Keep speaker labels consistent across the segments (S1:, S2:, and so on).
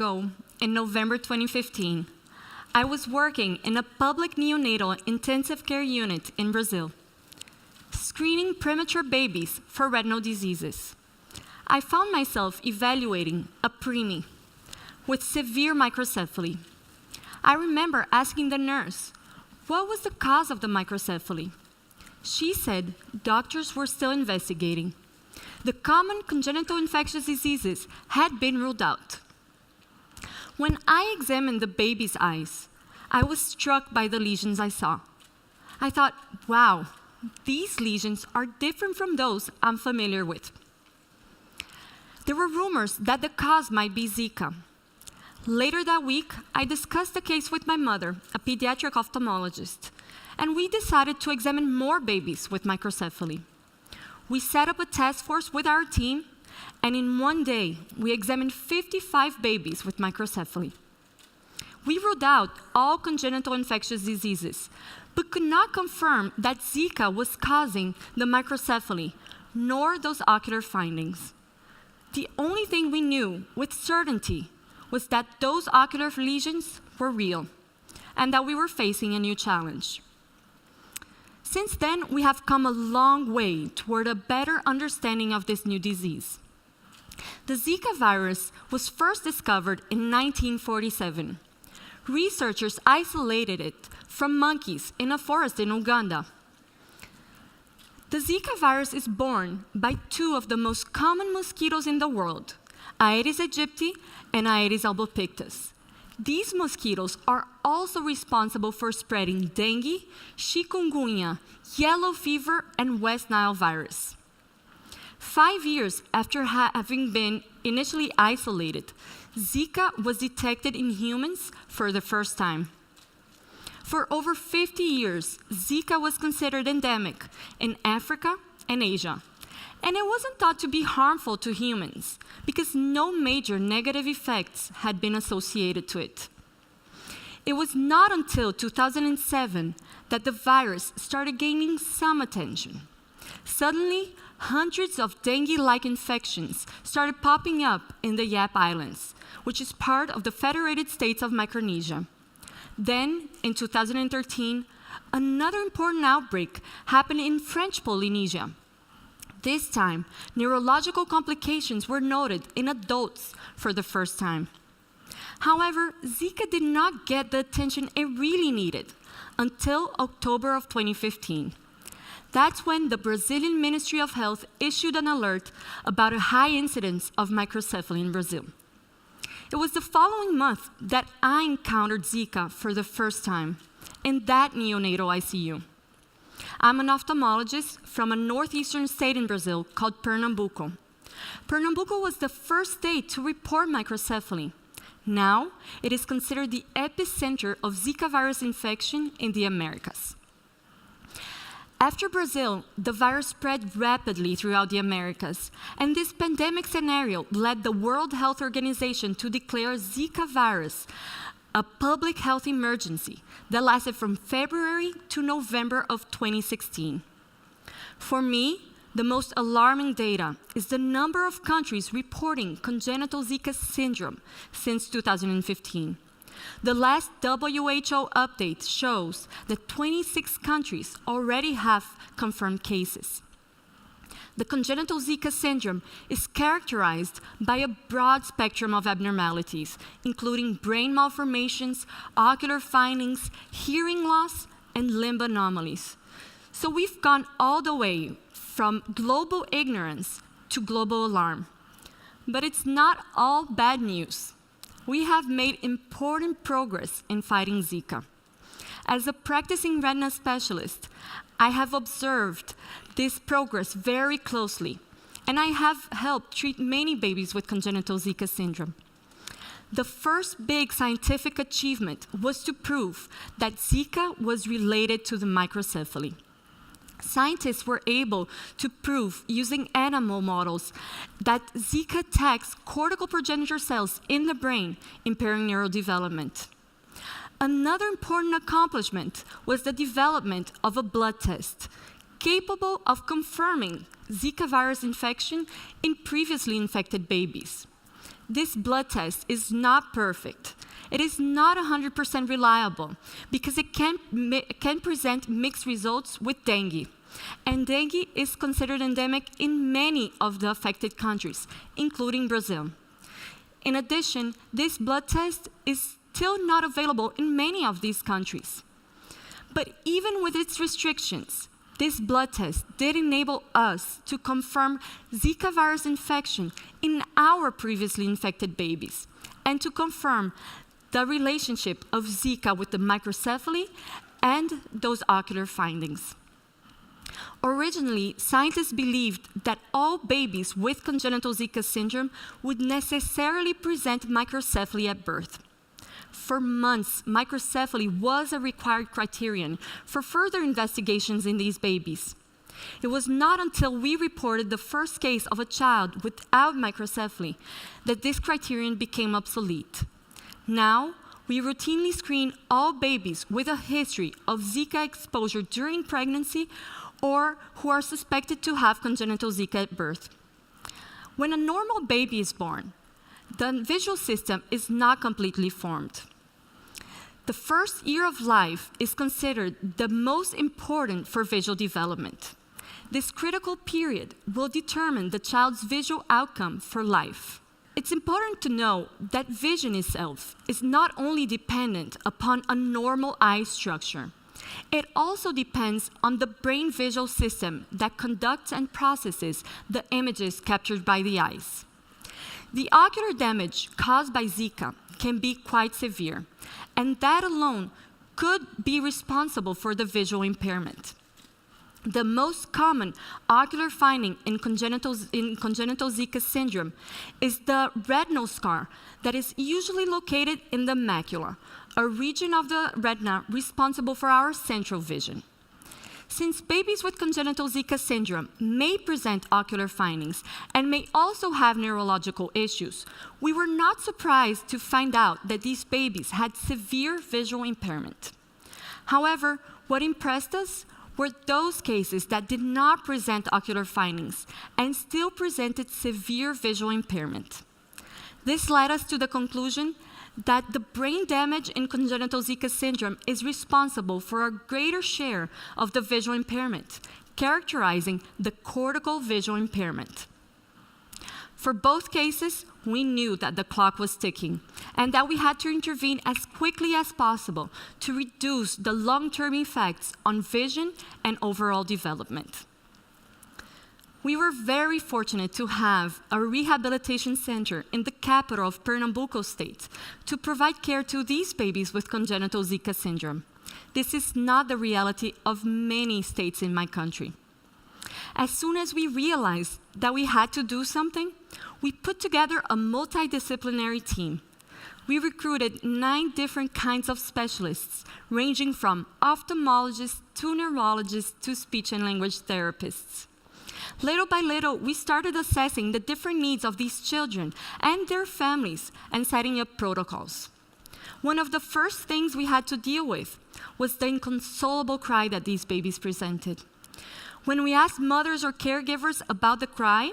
S1: ago, in November 2015, I was working in a public neonatal intensive care unit in Brazil, screening premature babies for retinal diseases. I found myself evaluating a preemie with severe microcephaly. I remember asking the nurse, what was the cause of the microcephaly? She said doctors were still investigating. The common congenital infectious diseases had been ruled out. When I examined the baby's eyes, I was struck by the lesions I saw. I thought, wow, these lesions are different from those I'm familiar with. There were rumors that the cause might be Zika. Later that week, I discussed the case with my mother, a pediatric ophthalmologist, and we decided to examine more babies with microcephaly. We set up a task force with our team, and in one day, we examined 55 babies with microcephaly. We ruled out all congenital infectious diseases, but could not confirm that Zika was causing the microcephaly, nor those ocular findings. The only thing we knew with certainty was that those ocular lesions were real, and that we were facing a new challenge. Since then, we have come a long way toward a better understanding of this new disease. The Zika virus was first discovered in 1947. Researchers isolated it from monkeys in a forest in Uganda. The Zika virus is borne by two of the most common mosquitoes in the world, Aedes aegypti and Aedes albopictus. These mosquitoes are also responsible for spreading dengue, chikungunya, yellow fever, and West Nile virus. 5 years after having been initially isolated, Zika was detected in humans for the first time. For over 50 years, Zika was considered endemic in Africa and Asia. And it wasn't thought to be harmful to humans because no major negative effects had been associated to it. It was not until 2007 that the virus started gaining some attention. Suddenly, hundreds of dengue-like infections started popping up in the Yap Islands, which is part of the Federated States of Micronesia. Then, in 2013, another important outbreak happened in French Polynesia. This time, neurological complications were noted in adults for the first time. However, Zika did not get the attention it really needed until October of 2015. That's when the Brazilian Ministry of Health issued an alert about a high incidence of microcephaly in Brazil. It was the following month that I encountered Zika for the first time in that neonatal ICU. I'm an ophthalmologist from a northeastern state in Brazil called Pernambuco. Pernambuco was the first state to report microcephaly. Now, it is considered the epicenter of Zika virus infection in the Americas. After Brazil, the virus spread rapidly throughout the Americas, and this pandemic scenario led the World Health Organization to declare Zika virus a public health emergency that lasted from February to November of 2016. For me, the most alarming data is the number of countries reporting congenital Zika syndrome since 2015. The last WHO update shows that 26 countries already have confirmed cases. The congenital Zika syndrome is characterized by a broad spectrum of abnormalities, including brain malformations, ocular findings, hearing loss, and limb anomalies. So we've gone all the way from global ignorance to global alarm. But it's not all bad news. We have made important progress in fighting Zika. As a practicing retina specialist, I have observed this progress very closely, and I have helped treat many babies with congenital Zika syndrome. The first big scientific achievement was to prove that Zika was related to the microcephaly. Scientists were able to prove, using animal models, that Zika attacks cortical progenitor cells in the brain, impairing neurodevelopment. Another important accomplishment was the development of a blood test capable of confirming Zika virus infection in previously infected babies. this blood test is not perfect. It is not 100% reliable because it can present mixed results with dengue. And dengue is considered endemic in many of the affected countries, including Brazil. In addition, this blood test is still not available in many of these countries. But even with its restrictions, this blood test did enable us to confirm Zika virus infection in our previously infected babies, and to confirm the relationship of Zika with the microcephaly and those ocular findings. Originally, scientists believed that all babies with congenital Zika syndrome would necessarily present microcephaly at birth. For months, microcephaly was a required criterion for further investigations in these babies. It was not until we reported the first case of a child without microcephaly that this criterion became obsolete. Now, we routinely screen all babies with a history of Zika exposure during pregnancy or who are suspected to have congenital Zika at birth. When a normal baby is born, the visual system is not completely formed. The first year of life is considered the most important for visual development. This critical period will determine the child's visual outcome for life. It's important to know that vision itself is not only dependent upon a normal eye structure. It also depends on the brain visual system that conducts and processes the images captured by the eyes. The ocular damage caused by Zika can be quite severe, and that alone could be responsible for the visual impairment. The most common ocular finding in congenital Zika syndrome is the retinal scar that is usually located in the macula, a region of the retina responsible for our central vision. Since babies with congenital Zika syndrome may present ocular findings and may also have neurological issues, we were not surprised to find out that these babies had severe visual impairment. However, what impressed us were those cases that did not present ocular findings and still presented severe visual impairment. This led us to the conclusion that the brain damage in congenital Zika syndrome is responsible for a greater share of the visual impairment, characterizing the cortical visual impairment. For both cases, we knew that the clock was ticking and that we had to intervene as quickly as possible to reduce the long-term effects on vision and overall development. We were very fortunate to have a rehabilitation center in the capital of Pernambuco state to provide care to these babies with congenital Zika syndrome. This is not the reality of many states in my country. As soon as we realized that we had to do something, we put together a multidisciplinary team. We recruited 9 different kinds of specialists, ranging from ophthalmologists to neurologists to speech and language therapists. Little by little, we started assessing the different needs of these children and their families and setting up protocols. One of the first things we had to deal with was the inconsolable cry that these babies presented. When we asked mothers or caregivers about the cry,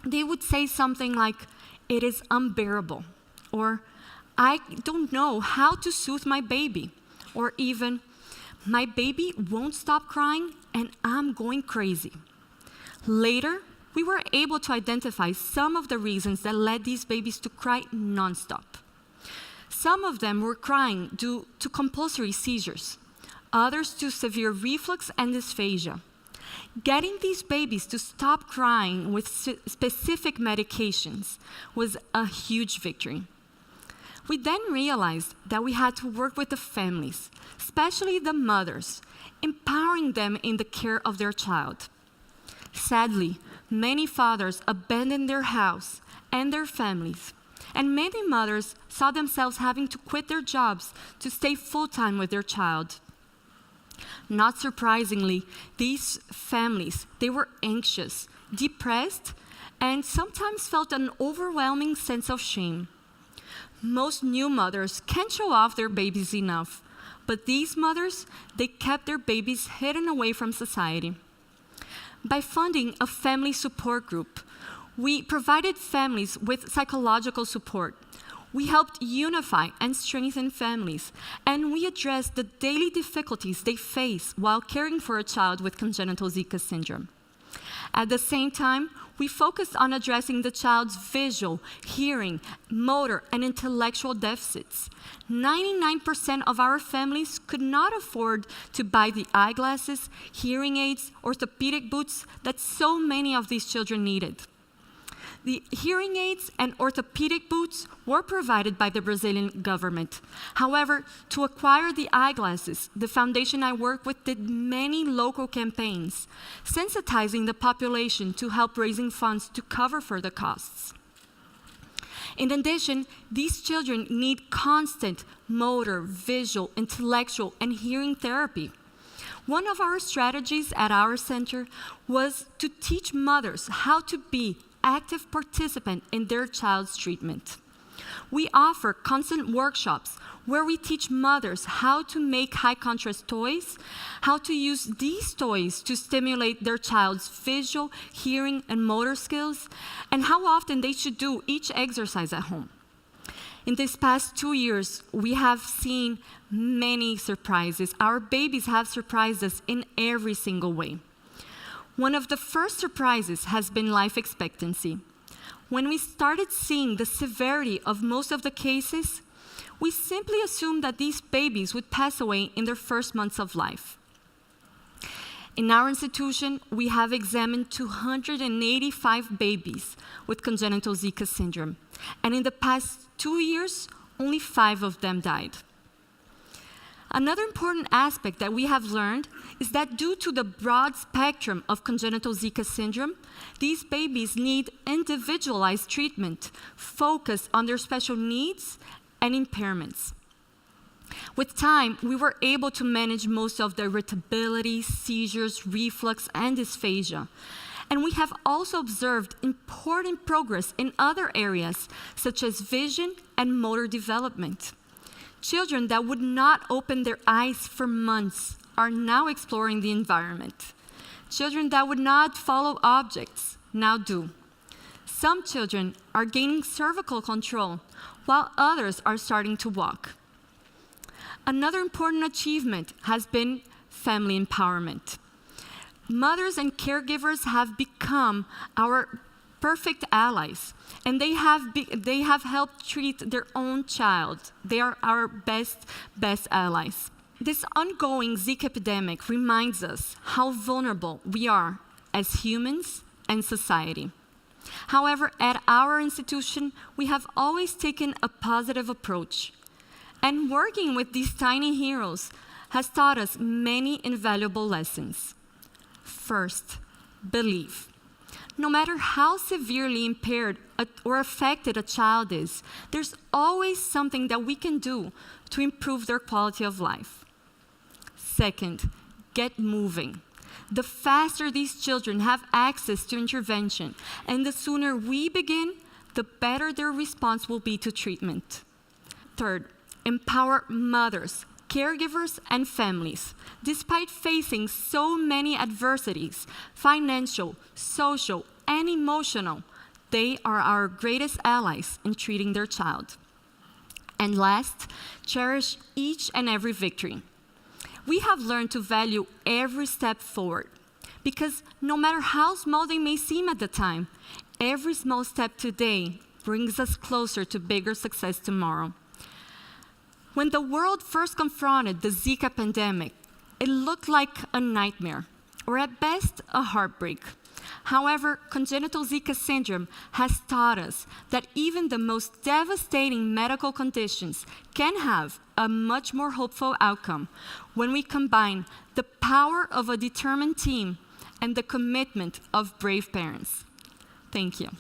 S1: they would say something like, "It is unbearable," or "I don't know how to soothe my baby," or even, "My baby won't stop crying and I'm going crazy." Later, we were able to identify some of the reasons that led these babies to cry nonstop. Some of them were crying due to compulsory seizures, others to severe reflux and dysphagia. Getting these babies to stop crying with specific medications was a huge victory. We then realized that we had to work with the families, especially the mothers, empowering them in the care of their child. Sadly, many fathers abandoned their house and their families, and many mothers saw themselves having to quit their jobs to stay full-time with their child. Not surprisingly, these families, they were anxious, depressed, and sometimes felt an overwhelming sense of shame. Most new mothers can't show off their babies enough, but these mothers, they kept their babies hidden away from society. By funding a family support group, We provided families with psychological support. We helped unify and strengthen families, and we addressed the daily difficulties they face while caring for a child with congenital Zika syndrome. At the same time, we focused on addressing the child's visual, hearing, motor, and intellectual deficits. 99% of our families could not afford to buy the eyeglasses, hearing aids, orthopedic boots that so many of these children needed. The hearing aids and orthopedic boots were provided by the Brazilian government. However, to acquire the eyeglasses, the foundation I work with did many local campaigns, sensitizing the population to help raising funds to cover for the costs. In addition, these children need constant motor, visual, intellectual, and hearing therapy. One of our strategies at our center was to teach mothers how to be active participant in their child's treatment. We offer constant workshops where we teach mothers how to make high-contrast toys, how to use these toys to stimulate their child's visual, hearing, and motor skills, and how often they should do each exercise at home. In these past 2 years, we have seen many surprises. Our babies have surprised us in every single way. One of the first surprises has been life expectancy. When we started seeing the severity of most of the cases, we simply assumed that these babies would pass away in their first months of life. In our institution, we have examined 285 babies with congenital Zika syndrome, and in the past 2 years, only 5 of them died. Another important aspect that we have learned is that due to the broad spectrum of congenital Zika syndrome, these babies need individualized treatment focused on their special needs and impairments. With time, we were able to manage most of the irritability, seizures, reflux, and dysphagia. And we have also observed important progress in other areas, such as vision and motor development. Children that would not open their eyes for months are now exploring the environment. Children that would not follow objects now do. Some children are gaining cervical control, while others are starting to walk. Another important achievement has been family empowerment. Mothers and caregivers have become our perfect allies, and they have helped treat their own child. They are our best allies. This ongoing Zika epidemic reminds us how vulnerable we are as humans and society. However, at our institution, we have always taken a positive approach, and working with these tiny heroes has taught us many invaluable lessons. First, believe. No matter how severely impaired or affected a child is, there's always something that we can do to improve their quality of life. Second, get moving. The faster these children have access to intervention, and the sooner we begin, the better their response will be to treatment. Third, empower mothers, caregivers, and families. Despite facing so many adversities, financial, social, and emotional, they are our greatest allies in treating their child. And last, cherish each and every victory. We have learned to value every step forward, because no matter how small they may seem at the time, every small step today brings us closer to bigger success tomorrow. When the world first confronted the Zika pandemic, it looked like a nightmare, or at best, a heartbreak. However, congenital Zika syndrome has taught us that even the most devastating medical conditions can have a much more hopeful outcome when we combine the power of a determined team and the commitment of brave parents. Thank you.